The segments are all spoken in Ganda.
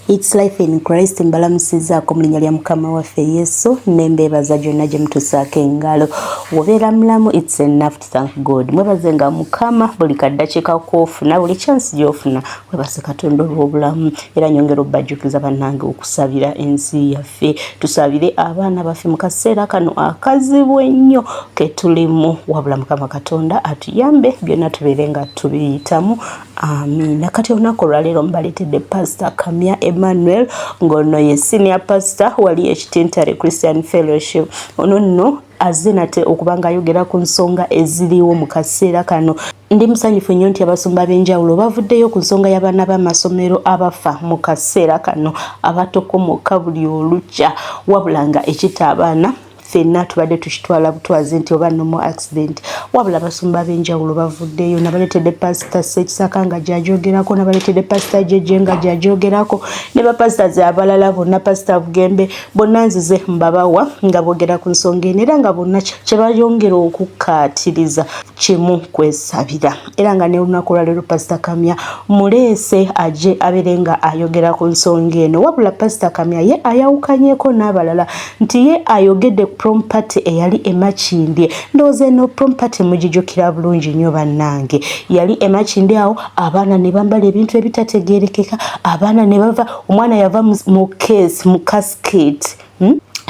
It's life in Christ. Mbalamusiza ko mulinnya lya Mukama waffe Yesu nembebaza gyonna gye mutusaako engalo. Wobeera mulamu, it's enough to thank God. Mwebaze nga Mukama buli kaddakiika k'ofuna, buli chance gy'ofuna webaze Katonda olw'obulamu. Era nyongera obbajjukiza bannange okusabira ensi yaffe, tusabire abaana baffe mu kaseera kano akazibu ennyo ke tulimu. Wabula Mukama Katonda atuyambe byonna tubeere nga tubiyitamu. Amina. Kati olunaku olwaleero mbaleetedde Pastor Kamya Emmanuel ngono ye senior pastor wali ekitintale Christian Fellowship. Ono nno azze nate okubanga ayogera ku nsonga eziriwo mu kaseera kano. Ndi musanyufu nnyo nti abasumba b'enjawulo bavuddeyo ku nsonga y'abaana b'amasomero abafa mu kaseera kano abatokomoka buli olukya, wabula nga ekita abaana fenna tubadde tukitwala butwazi nti oba no more accident. Wabula abasumba b'enjawulo bavuddeyo, nabaleetedde Pastor Sekisaka nga gy'ajogerako, nabaleetedde Pastor Jeje nga gy'ajogerako, ne bapastors abalala bonna, Pastor Bugembe, bonna nzize mbabawa nga boogera ku nsonga eno, era nga bonna kye bayongera okukkaatiriza kimu kwesabira. Era nga ne olunaku olwaleero Pastor Kamya muleese ajje abeere nga ayogera ku nsonga eno. Wabula Pastor Kamya ye ayawukanyeeko n'abalala nti ye ayogedde prom party eyali emakindye. Ndowooza eno prom party mugijjukira bulungi nnyo bannange. Yali emakindye awo, abaana ne bambala ebintu ebitategeerekeka, abaana ne bava, omwana yava mu case mu casket,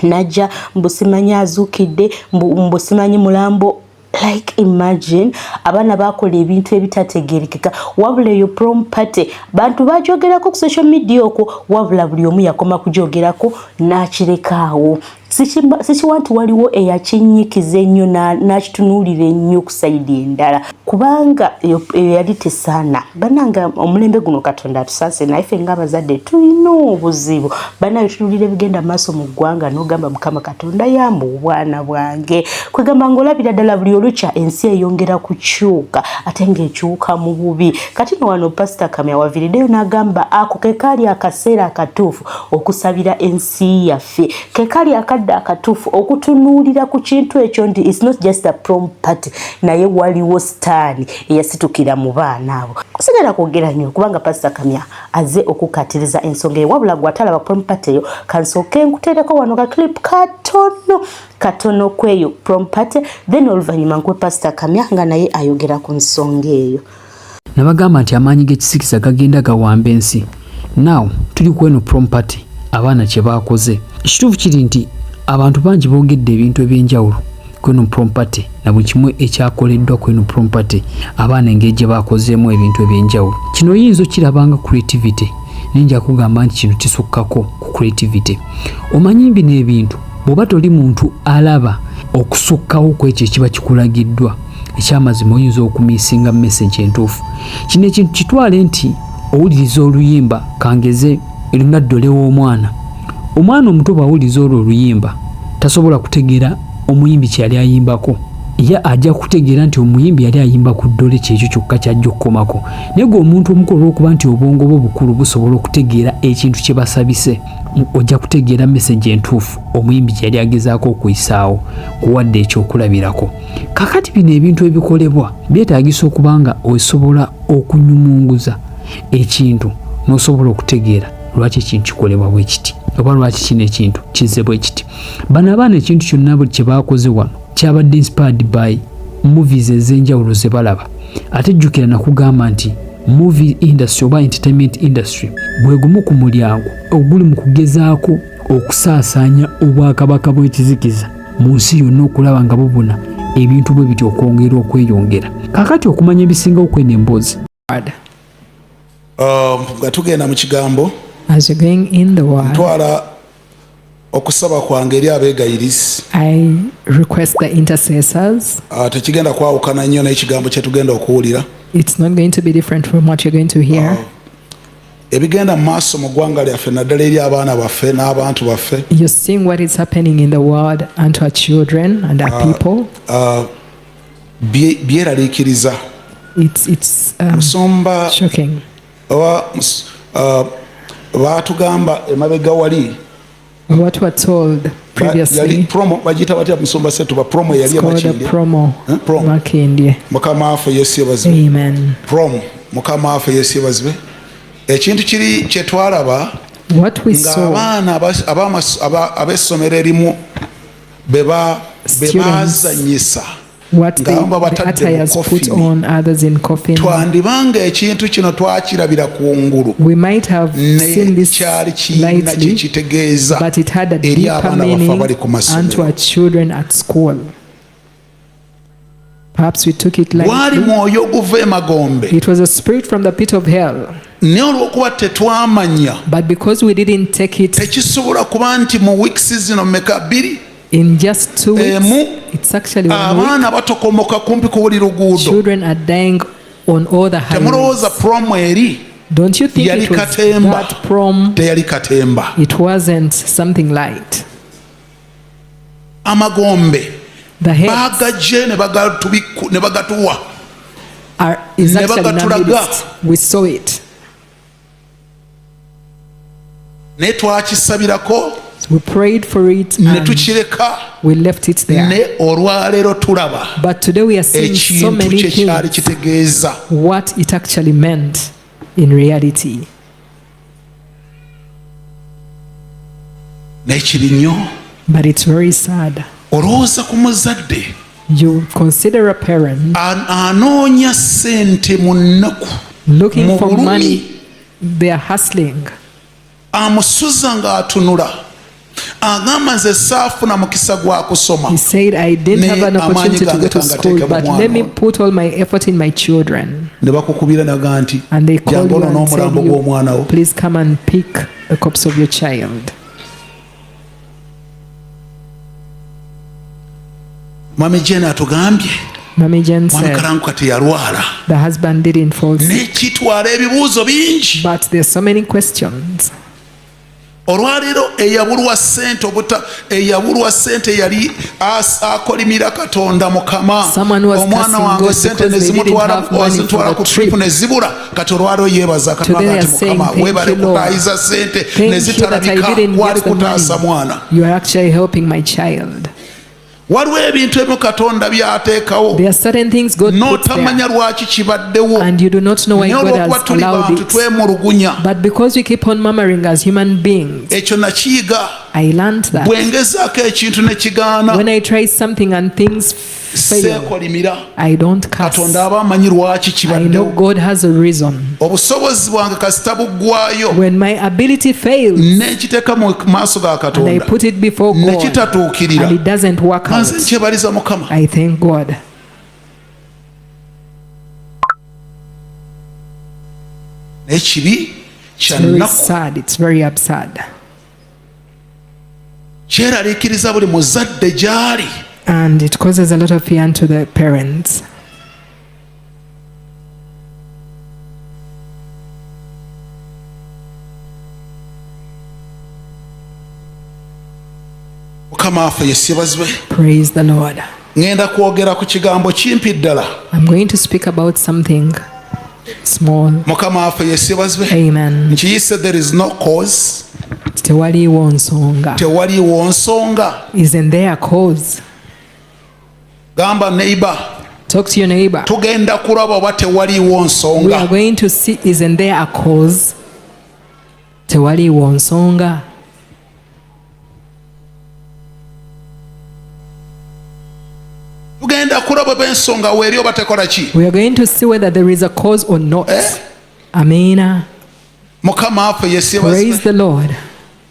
najja mbusimanyi azuukidde, mbusimanyi mulambo. Like imagine abaana bakola ebintu ebitategeerekeka. Wabula eyo prom party bantu bajogerako ku social media okwo, wabula buli omu yakoma kujogerako n'akirekaawo. Sikiwantu waliwo eyakinyikiza ennyo n'akitunuulira ennyo ku sayidi endala, kubanga eyo yali tesaana. Bannange omulembe guno Katonda atusaase, naye ffe ng'abazadde tulina obuzibu. Bannange tunuulira ebigenda maaso mu ggwanga n'ogamba Mukama Katonda yamba obwana bwange. Kwegamba ng'olabira ddala buli olukya ensi eyongera kukyuka, ate ng'ekyuka mu bubi. Kati no wano Pastor Kamya waviriddeyo n'agamba ako ke kaali akaseera akatuufu okusabira ensi yaffe, ke kaali akatuufu okutunuulira ku kintu ekyo nti it's not just a prom party, naye waliwo sitaani eyasitukira mu baana abo. Kusigala kwogera nnyo kubanga Pastor Kamya azze okukatiriza ensonga eyo. Wabula gwatalaba prom party eyo, kansooke nkuteereko wano ka clip katono kweyo prom party, then oluvannyuma nkwe Pastor Kamya nga naye ayogera ku nsonga eyo. Nabagamba nti amaanyi g'ekisiikisa gagenda gawamba ensi. Now tuli ku eno prom party, abaana kye baakoze. Ekituufu kiri nti abantu bangi boogedde ebintu eby'enjawulo ku eno prom party na buli kimu ekyakoleddwa ku eno prom party, abaana engeri gye baakozeemu ebintu eby'enjawulo. Kino oyinza okirabanga creativity, ninja kugamba nti kino kisukkako ku creativity. Omanyi bino ebintu bw'oba toli muntu alaba okusukkawo ku ekyo ekiba kikulagiddwa, ekyamazima oyinza okumisinga message entuufu. Kino ekintu kitwale nti owuliriza oluyimba, kangeze eringa ddole w'omwana. Omwana omuto bw'awuliriza olwo oluyimba tasobola kutegeera omuyimbi kye yali ayimbako. Ye ajja kutegeera nti omuyimbi yali ayimba ku ddole kyekyo kyokka kyajja okukomako. Naye gwe omuntu omukulu olw'okuba nti obwongo bwo bukulu busobola okutegeera ekintu kye basabise, ojja kutegeera message entuufu omuyimbi kye yali agezaako okuyisaawo kuwadde ekyokulabirako. Kakati bino ebintu ebikolebwa byetaagisa okuba nga osobola okunyumunguza ekintu n'osobola okutegeera lwaki ekintu kikolebwa bwe kiti, oba lwaki kino ekintu kizze bwe kiti. Bano abaana ekintu kyonna buli kye baakoze wano kyabadde inspired by movies ez'enjawulo ze balaba. Ate jjukira nakugamba nti movie industry oba entertainment industry bwe gumu ku mulyango oguli mu kugezaako okusaasaanya obwakabaka bw'ekizikiza mu nsi yonna, okulaba nga bubuna ebintu bwe bityo okwongera okweyongera. Kaakati okumanya ebisinga okwena emboozi. Nga tugenda mu kigambo, as you're going in the word, ntwala okusaba kwange eri abeegayirizi. I request the intercessors. Tekigenda kwawukana nnyo n'ekigambo kye tugenda okuwulira. It's not going to be different from what you're going to hear. Ebigenda mu maaso mu ggwanga lyaffe naddala eri abaana baffe n'abantu baffe. You're seeing what is happening in the world and to our children and our people. Byeraliikiriza. It's shocking. Baatugamba emabega wali what were told previously. Promo bagita batya musomba setu ba promo yali amakindye. Promo. Makindye. Mukama afa Yesu yebazibwe. Amen. Promo mukama afa Yesu yebazibwe. Ekintu kiri kye twalaba What we saw, ng'abaana ab'essomero erimu be baazanyisa what the attires put on others in coffin. Twandibanga ekintu kino twakirabira ku ngulu. We might have seen this lightly, but it had a deeper meaning unto our children at school. Perhaps we took it lightly. It was a spirit from the pit of hell. But because we didn't take it in just 2 weeks, it's actually 1 week. Children are dying on all the highways. Don't you think it was that prom? It wasn't something light. The heads is actually not. We saw it. We prayed for it and we left it there. But today we are seeing so many things, what it actually meant in reality. But it's very sad. You consider a parent looking for money, they are hustling. He said, I didn't have an opportunity to go to school, but let me put all my effort in my children. And they call you and tell you, please come and pick a corpse of your child. Mami Jane said the husband didn't fall sick, but there's so many questions. Olwaleero eyabulwa ssente yali akolimira Katonda Mukama, omwana wange ssente nezimutwala ku trip nezibula, kati olwaleero yeebaza Katonda ati Mukama weebale kutaayiza ssente nezitalabika, wali kutaasa mwana. You are actually helping my child. Waliwo ebintu ebimu Katonda by'ateekawo n'otamanya lwaki kibaddewo, and you do not know why God has allowed it. Twemulugunya. But because we keep on murmuring as human beings, ekyo nakiyiga. I learned that bwengezaako ekintu ne kigaana, when I try something and things fail, I don't curse. Katonda aba amanyi lwaki I know kibaddewo. God has a reason. Obusobozi bwange kasita buggwaayo When my ability fails n'ekiteeka mu maaso ga and I Katonda put it before ne God kitatuukirira, and it doesn't work out, nze nkyebaliza Mukama. I thank God. N'ekibi kya It's very nnaku sad. It's very absurd. kyeraliikiriza buli muzadde gy'ali. And it causes a lot of fear to the parents. Mukama waffe yesibazibwe. Praise the Lord. Ngenda kwogera ku kigambo kimpi ddala. I'm going to speak about something small. Mukama waffe yesibazibwe. Amen. Nkiyise there is no cause. Tewaliwo nsonga. Tewaliwo nsonga. Isn't there a cause? Gamba neighbor. Talk to your neighbor. Tugenda kulaba oba tewaliwo We are nsonga. going to see, isn't there a cause? Tewaliwo nsonga. Tugenda kulaba oba ensonga weeri oba tekola ki. We are going to see whether there is a cause or not. Amen. Mukama waffe Praise yesibazibwe. the Lord.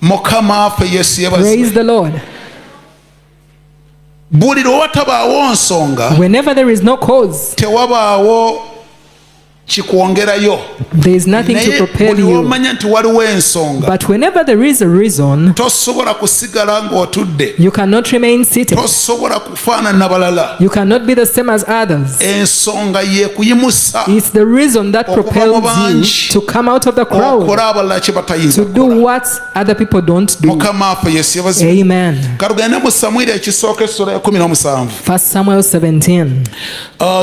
Mukama waffe yesibazibwe. Praise the Lord. Buli lwe watabaawo nsonga Whenever there is no cause, tewabaawo kikwongerayo. there is nothing to Naye propel buli you. lw'omanya nti waliwo ensonga But whenever there is a reason, tosobola kusigala ng'otudde, you cannot remain seated. tosobola kufaanana balala. You cannot be the same as others. Ensonga ye kuyimusa It's the reason that propels you to come out of the crowd, okola abalala kye batayinza to do kukola. what other people don't do. Mukama waffe yesibazibwe. Amen. Katugende mu Samwiri ekisooka essula ya 17. 1 Samuel 17.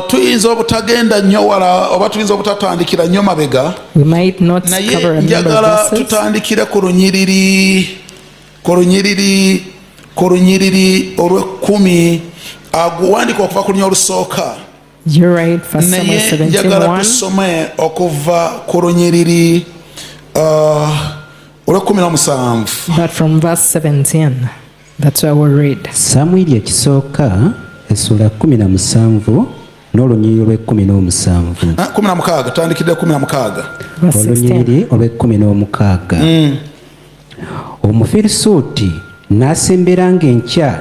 Tuyinza obutagenda nnyo wala oba tuyinza obutatandikira nnyo mabega, We might not cover naye a number njagala of verses. tutandikire ku lunyiriri olw'ekkumi guwandika okuva ku lunya olusooka, You're right. 1 Samuel naye 17. njagala 1. tusome okuva ku lunyiriri But from verse 17, that's where we'll read. Samwiri ekisooka essula 17 n'olunyiriri olw'ekumi n'omukaga. Omufirisuuti n'asemberanga enkya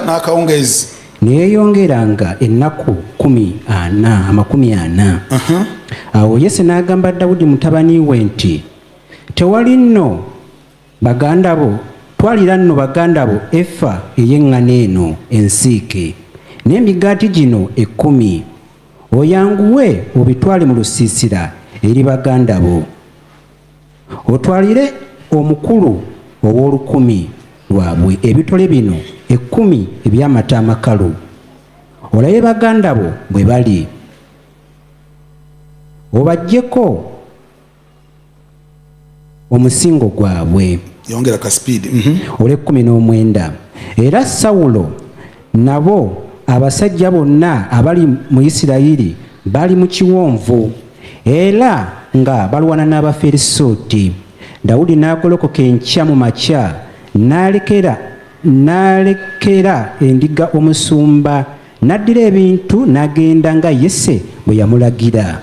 n'akawungeezi ne yeeyongeranga ennaku 40. Awo Yese n'agamba Dawudi mutabani we nti, tewali nno baganda bo, twalira nno baganda bo efa ey'eŋŋaano eno ensiike n'emigaati gino 10, oyanguwe obitwale mu lusiisira eri baganda bo, otwalire omukulu ow'olukumi lwabwe ebitole bino 10 eby'amata amakalu, olabe baganda bo bwe bali, obaggyeko omusingo gwabwe. Yongera ka speed. Ole 19. Era Sawulo nabo abasajja bonna abali mu Isirayiri bali mu kiwonvu era nga balwana n'Abafirisuuti. Dawudi n'agolokoka enkya mu makya n'alekera endiga omusumba, n'addira ebintu n'agenda nga Yese bwe yamulagira.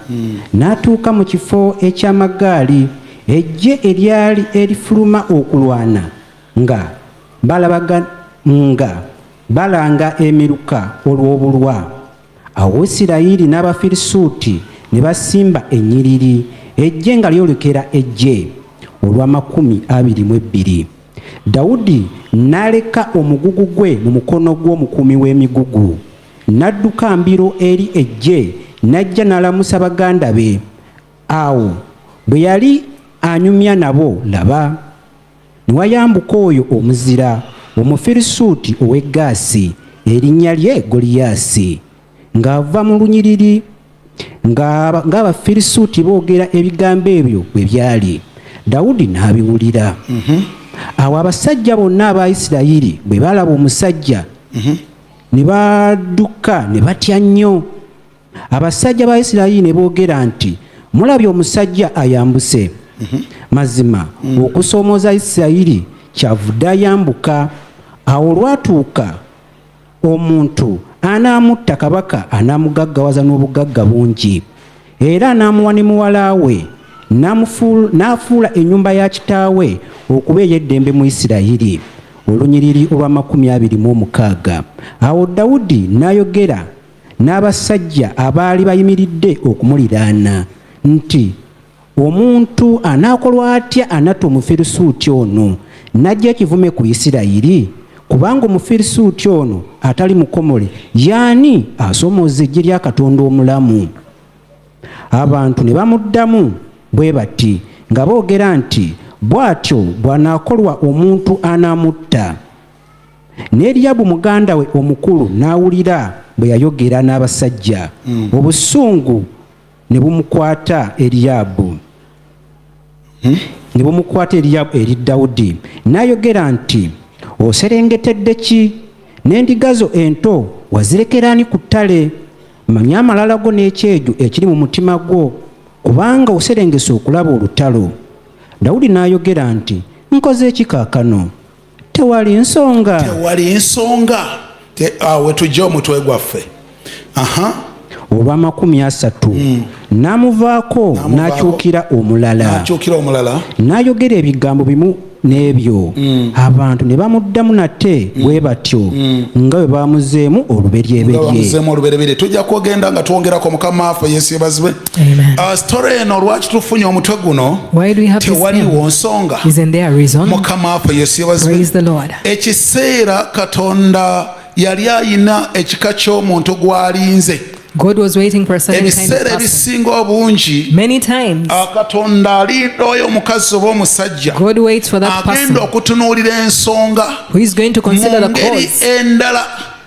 N'atuuka mu kifo eky'amagaali, eggye eryali erifuluma okulwana nga balanga emiruka olw'obulwa. Awo Isirayiri n'Abafirisuuti ne basimba ennyiriri, eggye nga lyolekera eggye olwa22. Dawudi n'aleka omugugu gwe mu mukono gw'omukuumi w'emigugu, n'adduka mbiro eri eggye, n'ajja n'alamusa baganda be. Awo bwe yali anyumya nabo, laba ne wayambuka oyo omuzira, Omufirisuuti ow'e Gaasi, erinnya lye Goliath, ng'ava mu lunyiriri, ng'Abafirisuuti boogera ebigambo ebyo bwe byali. Dawudi n'abiwulira. Awo abasajja bonna aba Isirayiri bwe balaba omusajja ne badduka ne batya nnyo. Abasajja ba Isirayiri ne boogera nti, mulabye omusajja ayambuse. Mazima okusoomooza Isirayiri kyavudde ayambuka. Awo olwatuuka omuntu anaamutta kabaka anaamugaggawaza n'obugagga bungi, era n'amuwa ne muwala we, n'afuula ennyumba ya kitaawe okuba ey'eddembe mu Isirayiri. Olunyiriri olwa 26. Awo Dawudi n'ayogera n'abasajja abaali bayimiridde okumuliraana nti, omuntu anaakolwa atya anatta Omufirisuuti ono n'ajja ekivume ku Isirayiri? Kubanga Omufirisuuti ono atali mukomole y'ani asoomooza eggye lya Katonda omulamu? Abantu ne bamuddamu bwe bati nga boogera nti, bw'atyo bw'anaakolwa omuntu anaamutta. Ne Eryabu muganda we omukulu n'awulira bwe yayogera n'abasajja. Obusungu ne bumukwata Eryabu eri Dawudi, n'ayogera nti, oserengetedde ki? N'endiga zo ento wazirekera ani ku ttale? Manya amalala go n'ekyejo ekiri mu mutima gwo, kubanga oserengese okulaba olutalo. Dawudi n'ayogera nti, nkoze eki kaakano? Tewali nsonga. We tujja omutwe gwaffe. Olwa 30 n'amuvaako n'akyukira omulala, n'ayogera ebigambo bimu n'ebyo. Abantu ne bamuddamu nate bwe batyo nga bwe bamuzeemu olubereberye. Tujja kwogenda nga twongerako Mukama waffe Yesu yebazibwe. Story eno lwaki tufunye omutwe guno, tewaliwo nsonga. Mukama waffe Yesu yebazibwe. Ekiseera Katonda yali ayina ekika ky'omuntu gw'alinze. God was waiting for a certain kind of person. Many times, God waits for that person who is going to consider the cause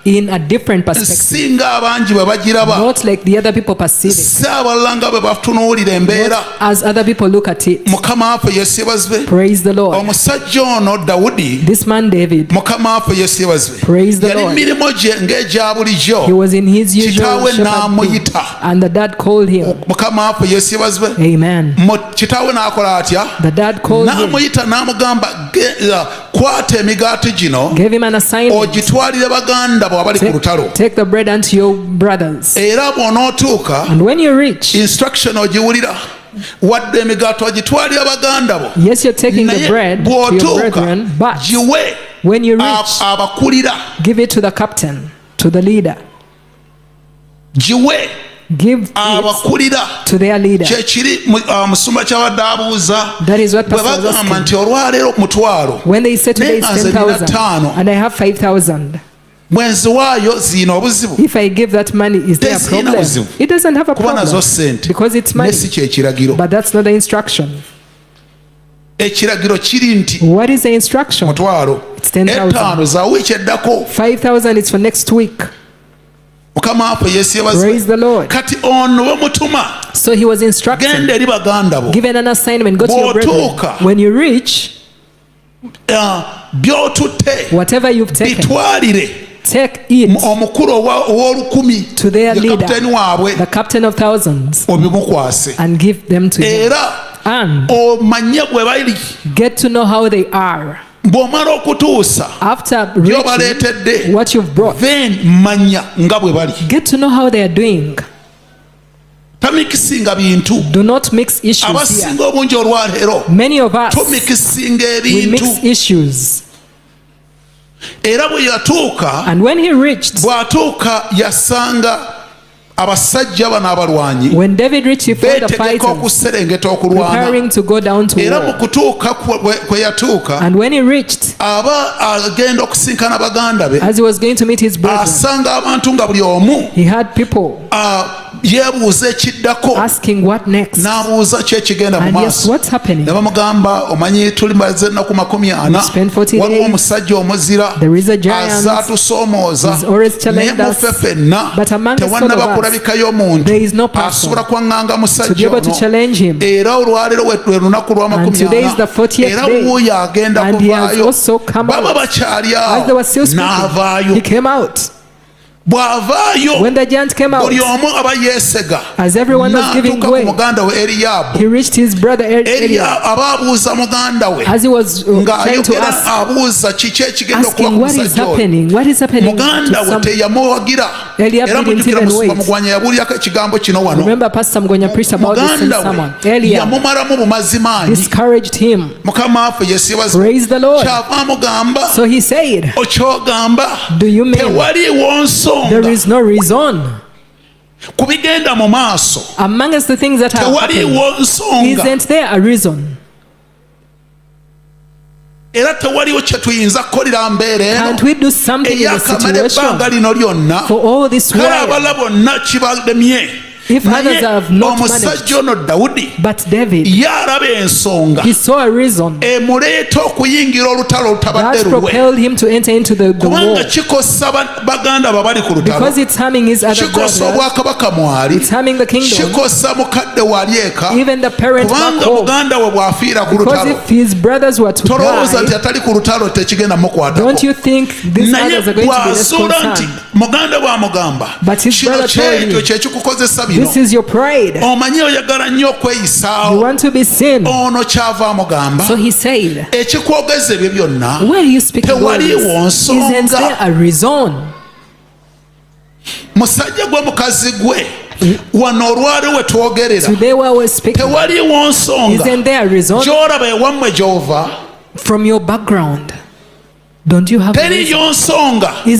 in a different perspective. Singa abangi bwe bagiraba. Not like the other people perceive it. Saabalanga bwe batunuulira embeera. Not as other people look at it. Mukama waffe yeesibazwe. Praise the Lord. Omusajja ono Dawudi. This man David. Mukama waffe yeesibazwe. Praise the Lord. Yali mirimo gye ng'egya bulijjo. He was in his usual kitaawe n'amuyita. and the dad called him. Mukama waffe yeesibazwe. Amen. Kitaawe n'akola atya? The dad called him. N'amuyita n'amugamba kwata emigaati gino. Gave him an assignment. Ogitwalire baganda bo abali ku lutalo. Take the bread unto your brothers. Era bw'onootuuka. And when you reach. Instruction ogiwulira. Wadde emigaati ogitwalira baganda bo. Yes, you're taking the bread to your brethren, but giwe when you reach, abakulira. Give it to the captain, to the leader. Giwe. Give it to their leader. Musumba kyawadde abuuza. That is what Pastor was asking. Nti olwaleero mutwalo. When they say today is 10,000 and I have 5,000. If I give that money, is there a problem? It doesn't have a problem because it's money. But that's not the instruction. What is the instruction? It's 10,000. 5,000 is for next week. Praise the Lord. So he was instructed, given an assignment, go to your brethren. When you reach, whatever you've taken, take it to their leader, the captain of thousands, and give them to him. And get to know how they are. After reaching what you've brought, get to know how they are doing. Do not mix issues here. Many of us, we mix issues. And when he reached, when David reached, he found the fighters preparing to go down to war. And when he reached, as he was going to meet his brethren, he had people asking what next. And yes, what's happening? We spent 40 days. There is a giant. He's always challenging us. But among the son of us, there is no person to be able to challenge him. And today is the 40th day. And he has also come out. As they were still speaking, he came out. When the giant came out, as everyone was giving way, he reached his brother Eliab. As he was trying to ask, asking what is happening, what is happening to some, Eliab didn't even wait. Remember Pastor Mgonya preached about this in someone. Eliab discouraged him. Praise the Lord. So he said, do you mean there is no reason? Amongst the things that have happened, isn't there a reason? Can't we do something in the situation for all this while? If others have not managed, but David, he saw a reason that propelled him to enter into the war. Because it's harming his other brothers, it's harming the kingdom, even the parent back home. Because if his brothers were to die, don't you think these others are going to be less concerned? But his brother told him, this is your pride. You want to be seen. So he said, where are you speaking about this? Isn't there a reason? Today while we're speaking, isn't there a reason? From your background, don't you have a reason?